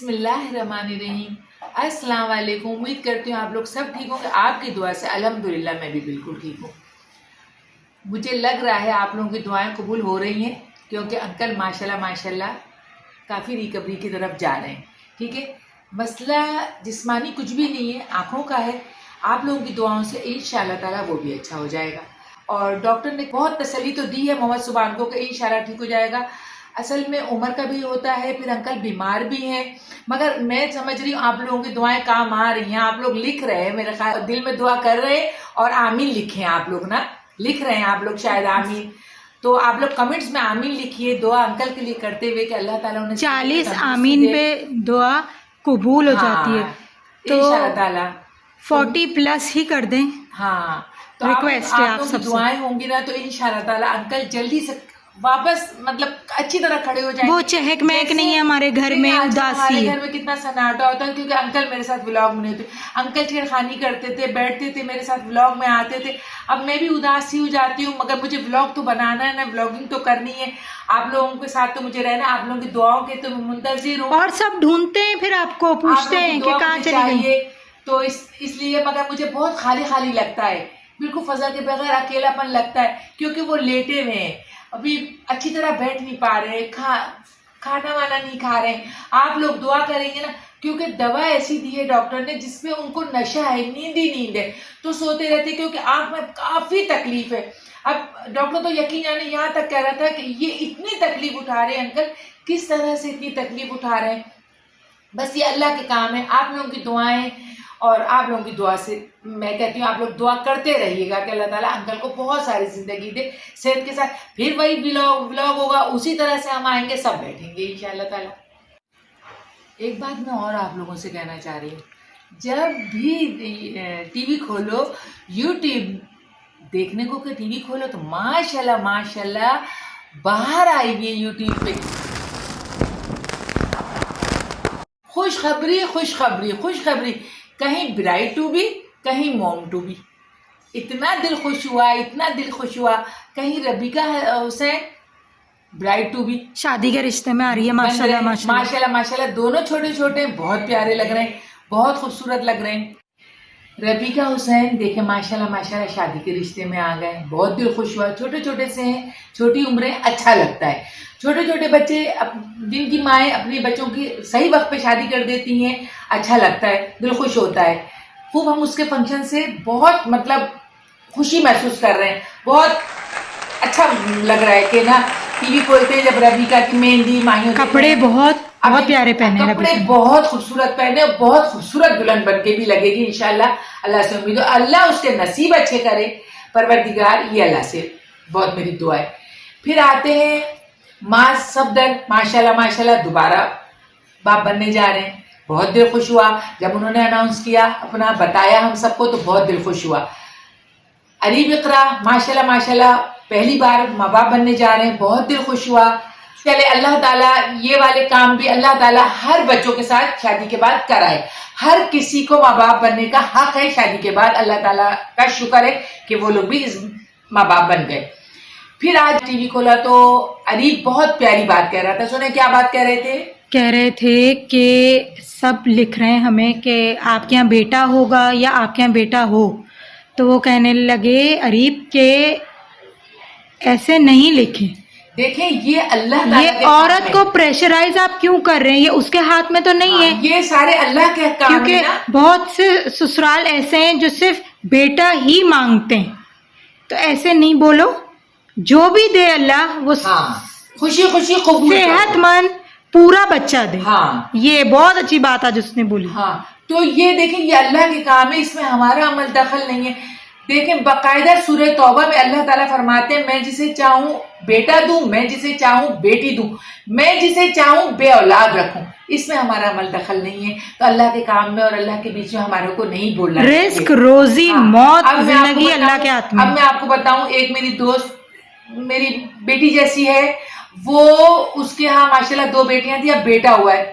बिस्मिल्लाहिर्रहमानिर्रहीम। अस्सलाम वालेकुम। उम्मीद करती हूँ आप लोग सब ठीक होंगे। आपकी दुआ से अल्हम्दुलिल्लाह मैं भी बिल्कुल ठीक हूँ। मुझे लग रहा है आप लोगों की दुआएं कबूल हो रही हैं, क्योंकि अंकल माशाल्लाह माशाल्लाह काफ़ी रिकवरी की तरफ जा रहे हैं। ठीक है, मसला जिस्मानी कुछ भी नहीं है, आँखों का है। आप लोगों की दुआओं से इंशाअल्लाह ताला वो भी अच्छा हो जाएगा। और डॉक्टर ने बहुत तसल्ली तो दी है मोहम्मद सुबान को कि इंशाअल्लाह ठीक हो जाएगा। असल में उम्र का भी होता है, फिर अंकल बीमार भी हैं, मगर मैं समझ रही हूँ आप लोगों की दुआएं काम आ रही हैं। आप लोग लिख रहे हैं, मेरे ख्याल दिल में दुआ कर रहे हैं और आमीन लिखे हैं। आप लोग ना लिख रहे हैं, आप लोग शायद आमीन, तो आप लोग कमेंट्स में आमीन लिखिए दुआ अंकल के लिए करते हुए कि अल्लाह ताला उन्हें 40 आमीन पे दुआ कबूल हो जाती है। तो इंशाअल्लाह ताला 40 प्लस ही कर दें। हाँ, तो रिक्वेस्ट है आप लोगों की सबसे। दुआएं होंगी ना तो इंशाअल्लाह ताला अंकल जल्दी से वापस मतलब अच्छी तरह खड़े हो जाएंगे। वो चहक महक नहीं है हमारे घर में, उदासी। हमारे घर में कितना सन्नाटा होता है, क्योंकि अंकल मेरे साथ व्लॉग में होते, अंकल छेड़खानी करते थे, बैठते थे मेरे साथ व्लॉग में आते थे। अब मैं भी उदास सी हो जाती हूँ, मगर मुझे व्लॉग तो बनाना है ना, व्लॉगिंग तो करनी है। आप लोगों के साथ तो मुझे रहना, आप लोगों की दुआओं के तो मुंतजिर हूँ। और सब ढूंढते हैं, फिर आपको पूछते हैं कि कहाँ चली गई। तो इसलिए मगर मुझे बहुत खाली खाली लगता है, बिल्कुल फजल के बगैर अकेलापन लगता है, क्योंकि वो लेटे हुए हैं, अभी अच्छी तरह बैठ नहीं पा रहे, खाना वाना नहीं खा रहे हैं। आप लोग दुआ करेंगे ना, क्योंकि दवा ऐसी दी है डॉक्टर ने जिसमें उनको नशा है, नींद ही नींद है, तो सोते रहते, क्योंकि आंख में काफ़ी तकलीफ है। अब डॉक्टर तो यकीन जाने यहाँ तक कह रहा था कि ये इतनी तकलीफ उठा रहे हैं अंकल, किस तरह से इतनी तकलीफ उठा रहे हैं। बस ये अल्लाह के काम है, आप लोगों की दुआएं और आप लोगों की दुआ से मैं कहती हूँ आप लोग दुआ करते रहिएगा कि अल्लाह ताला अंकल को बहुत सारी ज़िंदगी दे सेहत के साथ। फिर वही व्लॉग होगा, उसी तरह से हम आएंगे, सब बैठेंगे इंशाअल्लाह ताला। एक बात मैं और आप लोगों से कहना चाह रही हूँ, जब भी टीवी खोलो, यूट्यूब देखने को कि टीवी खोलो तो माशाल्लाह माशाल्लाह बाहर आई हुई है यूट्यूब पे खुशखबरी खुशखबरी खुशखबरी, कहीं ब्राइड टू बी, कहीं मॉम टू बी। इतना दिल खुश हुआ, इतना दिल खुश हुआ। कहीं रबीका हुसैन ब्राइड टू बी, शादी के रिश्ते में आ रही है। माशाल्लाह माशाल्लाह माशाल्लाह माशाल्लाह, दोनों छोटे छोटे बहुत प्यारे लग रहे हैं, बहुत खूबसूरत लग रहे हैं। रबीका हुसैन देखे माशाल्लाह माशाल्लाह शादी के रिश्ते में आ गए, बहुत दिल खुश हुआ। छोटे छोटे से हैं, छोटी उम्रें, अच्छा लगता है। छोटे छोटे बच्चे जिनकी माएँ अपने बच्चों की सही वक्त पे शादी कर देती हैं, अच्छा लगता है, दिल खुश होता है खूब। हम उसके फंक्शन से बहुत मतलब खुशी महसूस कर रहे हैं, बहुत अच्छा लग रहा है कि ना टीवी खोलते हैं जब रबीका की मेहंदी माहियों कपड़े बहुत प्यारे पहने, कपड़े बहुत खूबसूरत पहने, बहुत खूबसूरत दुल्हन बन के भी लगेगी इंशाल्लाह। अल्लाह से उम्मीद है अल्लाह उसके नसीब अच्छे करे, परवरदिगार, ये अल्लाह से बहुत मेरी दुआ है। फिर आते हैं माँ सफदर, माशाल्लाह माशाल्लाह दोबारा बाप बनने जा रहे हैं। बहुत दिल खुश हुआ जब उन्होंने अनाउंस किया, अपना बताया हम सबको, तो बहुत दिल खुश हुआ। अरीब इकरा माशाल्लाह माशाल्लाह पहली बार माँ बाप बनने जा रहे हैं, बहुत दिल खुश हुआ। चले अल्लाह ताला ये वाले काम भी अल्लाह ताला हर बच्चों के साथ शादी के बाद कराए। हर किसी को माँ बाप बनने का हक है शादी के बाद, अल्लाह ताला का शुक्र है कि वो लोग भी इस माँ बाप बन गए। फिर आज टीवी खोला तो अरीब बहुत प्यारी बात कह रहा था, सुने क्या बात कह रहे थे? कह रहे थे कि सब लिख रहे हैं हमें कि आपके यहाँ बेटा होगा या आपके यहाँ बेटा हो, तो वो कहने लगे अरीब के ऐसे नहीं लिखे। देखें ये अल्लाह, ये औरत को प्रेशराइज आप क्यों कर रहे हैं? ये उसके हाथ में तो नहीं है, ये सारे अल्लाह के काम है क्योंकि ना। बहुत से ससुराल ऐसे हैं जो सिर्फ बेटा ही मांगते हैं, तो ऐसे नहीं बोलो। जो भी दे अल्लाह वो खुशी खुशी कबूल, सेहतमंद पूरा बच्चा दे। हाँ, ये बहुत अच्छी बात आज उसने बोली। हाँ, तो ये देखें ये अल्लाह के काम है, इसमें हमारा अमल दखल नहीं है। देखें बाकायदा सूरह तौबा में अल्लाह ताला फरमाते हैं, मैं जिसे चाहूँ बेटा दूं, मैं जिसे चाहूँ बेटी दूं, मैं जिसे चाहूँ बे औलाद रखूं, इसमें हमारा अमल दखल नहीं है। तो अल्लाह के काम में और अल्लाह के बीच में हमारे को नहीं बोलना। रिस्क रोजी मौत जिंदगी अल्लाह के हाथ में। अब मैं आपको बताऊं, एक मेरी दोस्त मेरी बेटी जैसी है, वो उसके यहाँ माशाल्लाह 2 बेटियां थी, अब बेटा हुआ है।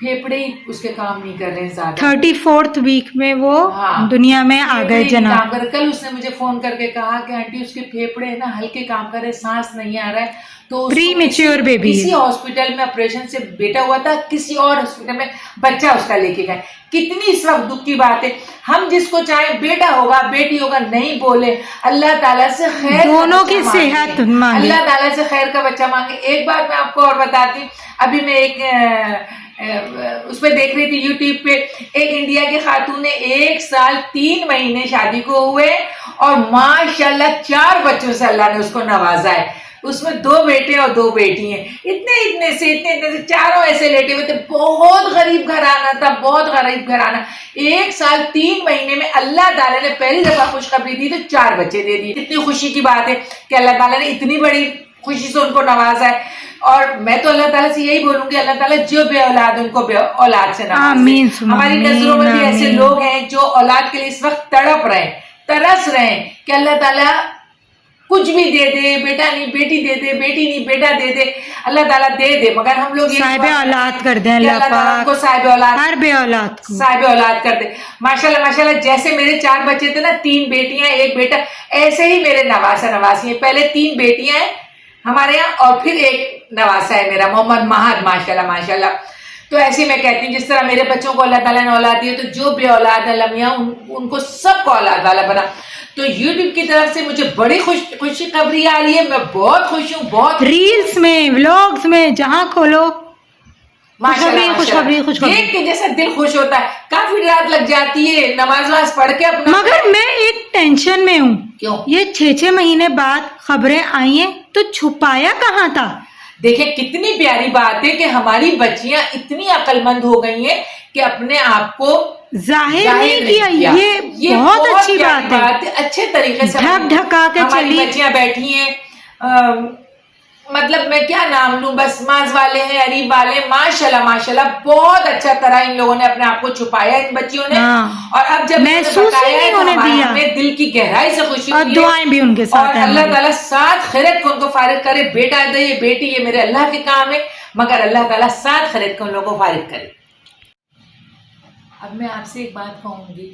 फेफड़े ही उसके काम नहीं कर रहे हैं ज्यादा। 34th वीक में वो हाँ, दुनिया में आ गए जनाब। कल उसने मुझे फोन करके कहा कि आंटी उसके फेफड़े है ना हल्के काम कर रहे, सांस नहीं आ रहा है, तो उसको प्रीमेच्योर बेबी किसी हॉस्पिटल में ऑपरेशन से बेटा हुआ था, किसी और हॉस्पिटल में बच्चा उसका लेके गए। कितनी इस वक्त दुख की बात है। हम जिसको चाहे बेटा होगा बेटी होगा नहीं बोले, अल्लाह ताला से खैर दोनों की सेहत मांगे, अल्लाह ताला से खैर का बच्चा मांगे। एक बात मैं आपको और बताती हूँ, अभी मैं एक उसमें देख रही थी यूट्यूब पे, एक इंडिया की खातून ने 1 साल 3 महीने शादी को हुए और माशाल्लाह 4 बच्चों से अल्लाह ने उसको नवाजा है। उसमें 2 बेटे और 2 बेटी हैं। इतने से चारों ऐसे लेटे हुए थे। बहुत गरीब घराना था, बहुत गरीब घराना। 1 साल 3 महीने में अल्लाह ताला ने पहली दफा खुशखबरी दी तो 4 बच्चे दे दिए। कितनी खुशी की बात है कि अल्लाह ताला ने इतनी बड़ी खुशी से उनको नवाजा है। और मैं तो अल्लाह ताला से यही बोलूंगी, अल्लाह ताला जो बे औलाद उनको बे औलाद से नवाजे। हमारी नजरों में भी ऐसे लोग हैं जो औलाद के लिए इस वक्त तड़प रहे हैं, तरस रहे हैं कि अल्लाह ताला कुछ भी दे दे, बेटा नहीं बेटी दे दे, बेटी नहीं बेटा दे दे, अल्लाह ताला दे दे, मगर हम लोग साहिब औलाद कर दे अल्लाह पाक को, साहिब औलाद, हर बे औलाद को साहिब औलाद कर दे। माशाल्लाह माशाल्लाह, जैसे मेरे 4 बच्चे थे ना, 3 बेटियां 1 बेटा, ऐसे ही मेरे नवासा नवासी हैं। पहले 3 बेटियां हैं हमारे यहाँ और फिर 1 नवासा है मेरा, मोहम्मद महद, माशाल्लाह माशाल्लाह। तो ऐसे मैं कहती हूँ जिस तरह मेरे बच्चों को अल्लाह ताला ने औलाद दी है, तो जो बे औलाद है लमिया उनको सबको औलाद वाला बना। तो यूट्यूब की तरफ से मुझे बड़ी खुशखबरी आ रही है, मैं बहुत खुश हूँ, बहुत। रील्स में, व्लॉग्स में, जहाँ खोलो खुशखबरी देख के जैसा दिल खुश होता है। काफी रात लग जाती है नमाज वमाज पढ़ के अपना, मगर मैं एक टेंशन में हूँ। क्यों? ये 6 महीने बाद खबरें आई हैं तो छुपाया कहाँ था? देखिए कितनी प्यारी बात है कि हमारी बच्चियां इतनी अक्लमंद हो गई हैं कि अपने आप को जाहिर नहीं किया। ये बहुत अच्छी बात है। अच्छे तरीके से ढक ढका के हमारी बच्चियां बैठी हैं। मतलब मैं क्या नाम लूं, बस माज वाले हैं, अरीब वाले, माशाल्लाह माशाल्लाह, बहुत अच्छा तरह इन लोगों ने अपने आप को छुपाया, इन बच्चियों ने। और अब जब महसूस नहीं होने दिया, हमें दिल की गहराई से खुशी और दुआएं भी उनके साथ और अल्लाह ताला साथ खैरत को उनको फारिग करे। बेटा दे, ये बेटी, ये मेरे अल्लाह के काम है, मगर अल्लाह ताला साथ खैरत को उन लोगों को फारिग करे। अब मैं आपसे एक बात कहूंगी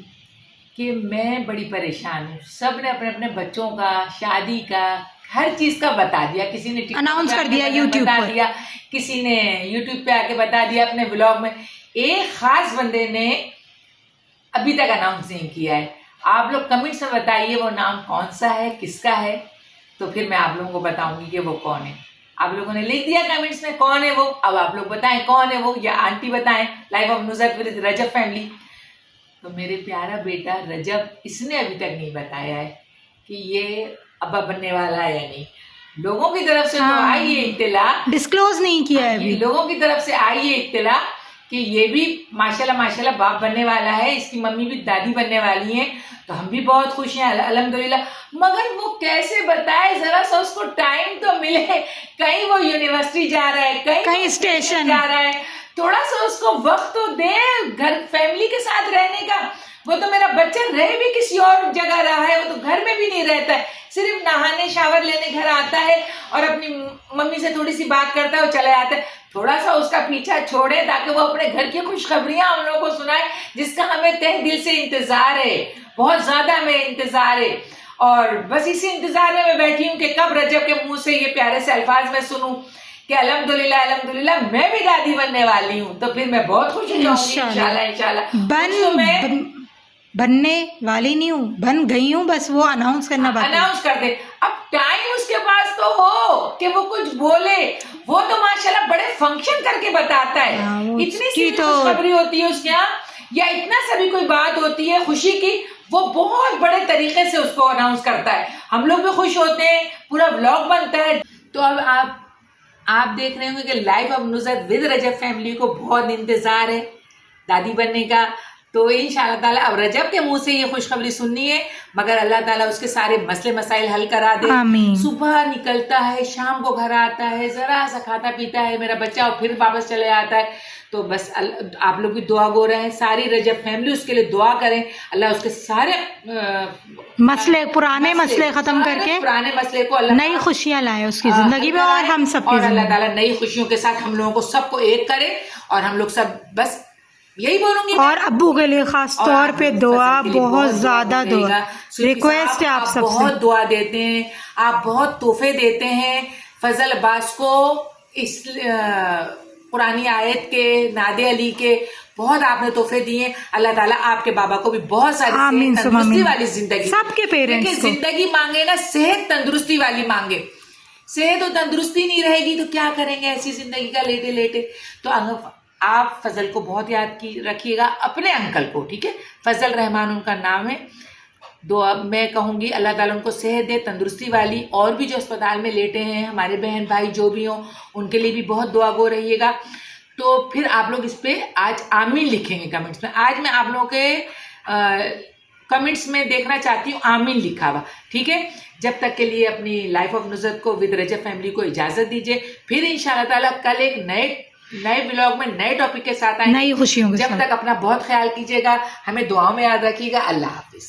कि मैं बड़ी परेशान हूँ। सब ने अपने अपने बच्चों का, शादी का, हर चीज का बता दिया। किसी ने अनाउंस कर दिया यूट्यूब बता पर, दिया, किसी ने यूट्यूब पे आके बता दिया अपने ब्लॉग में। एक खास बंदे ने अभी तक अनाउंस नहीं किया है। आप लोग कमेंट्स में बताइए वो नाम कौन सा है, किसका है, तो फिर मैं आप लोगों को बताऊंगी कि वो कौन है। आप लोगों ने लिख दिया कमेंट्स में कौन है वो, अब आप लोग बताएं कौन है वो, या आंटी बताएं, life of Nusrat with Rajab family. तो मेरे प्यारा बेटा रजब, इसने अभी तक नहीं बताया है कि ये अब्बा बनने वाला है या नहीं। लोगों की तरफ से तो आई है इत्तला, डिस्क्लोज नहीं किया है अभी। लोगों की तरफ से आई है इत्तला कि ये भी माशाल्लाह माशाल्लाह बाप बनने वाला है, इसकी मम्मी भी दादी बनने वाली हैं। तो हम भी बहुत खुश हैं अल्हम्दुलिल्लाह। मगर वो कैसे बताए, जरा सा उसको टाइम तो मिले। कहीं वो यूनिवर्सिटी जा रहा है, कहीं स्टेशन जा रहा है, थोड़ा सा उसको वक्त तो दे घर फैमिली के साथ रहने का। वो तो मेरा बच्चा रह भी किसी और जगह रहा है, वो तो घर में भी नहीं रहता है, सिर्फ नहाने शावर लेने घर आता है और अपनी मम्मी से थोड़ी सी बात करता है और चला जाता है। थोड़ा सा उसका पीछा छोड़े ताकि वो अपने घर की खुशखबरियां हम लोगों को सुनाए, जिसका हमें तहे दिल से इंतजार है, बहुत ज्यादा हमें इंतजार है। और बस इसी इंतजार में मैं बैठी हूँ कि कब रजब के मुंह से ये प्यारे से अल्फाज में सुनूं कि अल्हम्दुलिल्लाह अल्हम्दुलिल्लाह मैं भी दादी बनने वाली हूँ। तो फिर मैं बहुत खुश हो जाऊंगी इंशाल्लाह इंशाल्लाह। बनने वाली नहीं हूँ, बन गई हूँ, बस वो अनाउंस करना बाकी। अनाउंस कर दे, अब टाइम उसके पास तो हो कि वो कुछ बोले। वो तो माशाल्लाह बड़े फंक्शन करके बताता है। इतनी सी खुशखबरी होती है उसके यहाँ, या इतना सभी कोई बात होती है खुशी की, वो बहुत बड़े तरीके से उसको अनाउंस करता है। हम लोग भी खुश होते हैं, पूरा व्लॉग बनता है। तो अब आप देख रहे होंगे कि life of Nusrat with Rajab family को बहुत इंतजार है दादी बनने का। तो इंशाअल्लाह ताला अब रजब के मुंह से ये खुशखबरी सुननी है, मगर अल्लाह ताला उसके सारे मसले मसाइल हल करा दे। सुबह निकलता है, शाम को घर आता है, जरा सा खाता पीता है मेरा बच्चा और फिर वापस चले आता है। तो बस आप लोग भी दुआ गो रहे हैं, सारी रजब फैमिली उसके लिए दुआ करें। अल्लाह उसके सारे मसले, पुराने मसले खत्म करके पुराने मसले को अल्लाह नई खुशियां लाए उसकी जिंदगी में और हम सब और अल्लाह ताला नई खुशियों के साथ हम लोगों को सबको एक करे और हम लोग सब बस यही बोलूंगी और अब्बू के लिए खास और तौर आप पे लोग दुआ, फसल के लिए बहुत ज्यादा दुआ, रहेगा। सुल्फी रिक्वेस्ट है साहब, आप आप सबसे। बहुत दुआ देते हैं, आप बहुत तोहफे देते हैं फजल अब्बास को, इस पुरानी आयत के, नादे अली के, बहुत आपने तोहफे दिए। अल्लाह ताला आपके बाबा को भी बहुत सारी आमीन सेहत, सुम्मा तंदुरुस्ती आमीन। वाली जिंदगी, सबके पेरेंट्स देखिए को। जिंदगी मांगे ना, सेहत तंदुरुस्ती वाली मांगे। सेहत और तंदुरुस्ती नहीं रहेगी तो क्या करेंगे ऐसी जिंदगी का लेटे लेटे। तो आप फजल को बहुत याद की रखिएगा, अपने अंकल को, ठीक है, फजल रहमान उनका नाम है। दुआ मैं कहूँगी अल्लाह ताला उनको सेहत दे, तंदुरुस्ती वाली। और भी जो अस्पताल में लेटे हैं हमारे बहन भाई जो भी हों, उनके लिए भी बहुत दुआ गो रहिएगा। तो फिर आप लोग इस पे आज आमीन लिखेंगे कमेंट्स में। आज मैं आप लोगों के कमेंट्स में देखना चाहती हूँ आमीन लिखा हुआ, ठीक है। जब तक के लिए अपनी लाइफ ऑफ नुज़रत को विद रजब फैमिली को इजाज़त दीजिए। फिर इंशाल्लाह ताला कल एक नए व्लॉग में नए टॉपिक के साथ आएंगे, नई खुशियों के जब साथ। तक अपना बहुत ख्याल कीजिएगा, हमें दुआओं में याद रखिएगा। अल्लाह हाफिज।